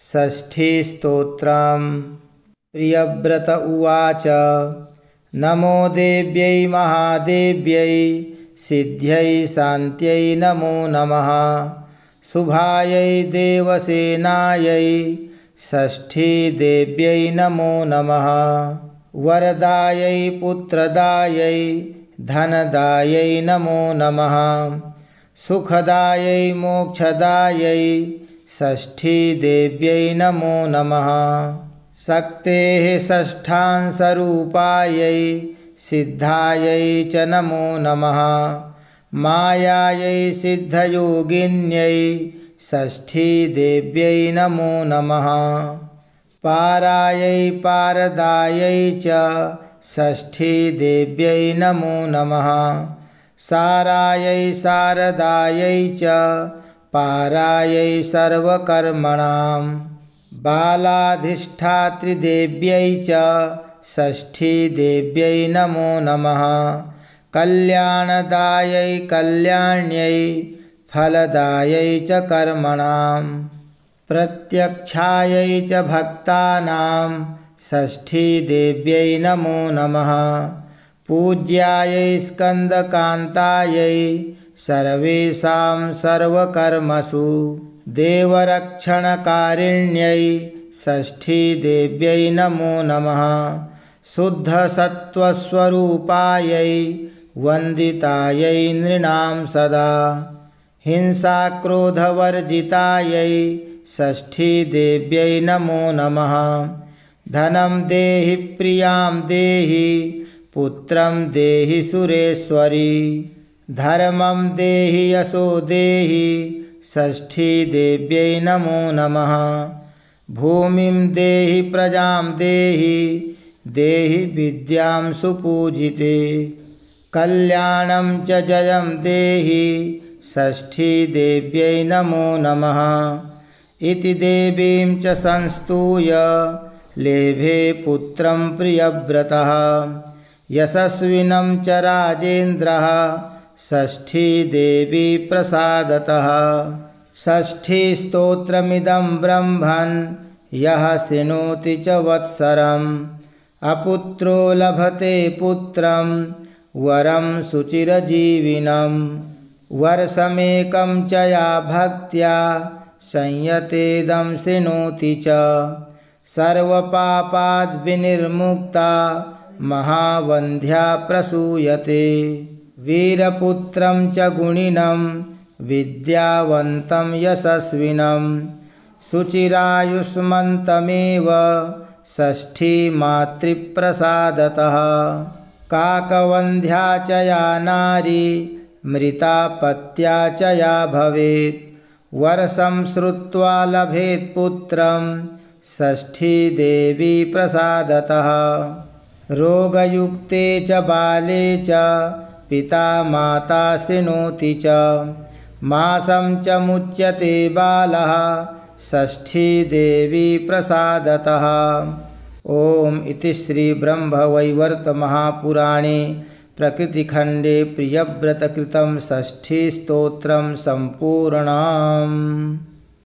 षष्ठीस्तोत्रम्। प्रियव्रत उवाच। नमो देव्यै महादेव्यै सिद्ध्यै शान्त्यै नमो नमः। शुभायै देवसेनायै षष्ठीदेव्यै नमो नमः। वरदायै पुत्रदायै धनदायै नमो नमः। सुखदायै मोक्षदायै षष्ठीदेव्यै नमो नमः। शक्तेः षष्ठांशरूपायै सिद्धायै च नमो नमः। मायायै सिद्धयोगिन्यै षष्ठीदेव्यै नमो नमः। पारायै पारदायै च षष्ठीदेव्यै नमो नमः। सारायै शारदायै च पारायै सर्वकर्मणां। बालाधिष्ठात्रिदेव्यै च षष्ठीदेव्यै नमो नमः। कल्याणदायै कल्याण्यै फलदायै च कर्मणां। प्रत्यक्षायै च भक्तानां षष्ठीदेव्यै नमो नमः। पूज्यायै स्कन्दकान्तायै सर्वेषां सर्वकर्मसु। देवरक्षणकारिण्यै षष्ठीदेव्यै नमो नमः। शुद्धसत्त्वस्वरूपायै वन्दितायै नृणां सदा। हिंसाक्रोधवर्जितायै षष्ठीदेव्यै नमो नमः। धनं देहि प्रियां देहि पुत्रं देहि सुरेश्वरी। धर्मं देहि यशो देहि षष्ठीदेव्यै नमो नमः। भूमिं देहि प्रजां देहि देहि विद्यां सुपूजिते। कल्याणं च जयं देहि षष्ठीदेव्यै नमो नमः। इति देवीं च संस्तूय लेभे पुत्रं प्रियव्रतः। यशस्विनं च राजेन्द्रः षष्ठीदेवी प्रसादतः। षष्ठीस्तोत्रमिदं ब्रह्मन् यः शृणोति च वत्सरम्। अपुत्रो लभते पुत्रं वरं सुचिरजीविनं। वर्षमेकं च या भक्त्या संयतेदं शृणोति च। सर्वपापाद्विनिर्मुक्ता महावन्ध्या प्रसूयते। वीरपुत्रं च गुणिनं विद्यावन्तं यशस्विनं। शुचिरायुष्मन्तमेव षष्ठीमातृप्रसादतः। काकवन्ध्या च या नारी मृतापत्या च या भवेत्। वर्षं श्रुत्वा लभेत् पुत्रं षष्ठीदेवी प्रसादतः। रोगयुक्ते च बाले च पिता माता शृणोति च। मासं च मुच्यते बालः षष्ठीदेवी प्रसादतः। ॐ इति श्रीब्रह्मवैवर्तमहापुराणे प्रकृतिखण्डे प्रियव्रतकृतं षष्ठीस्तोत्रं सम्पूर्णम्।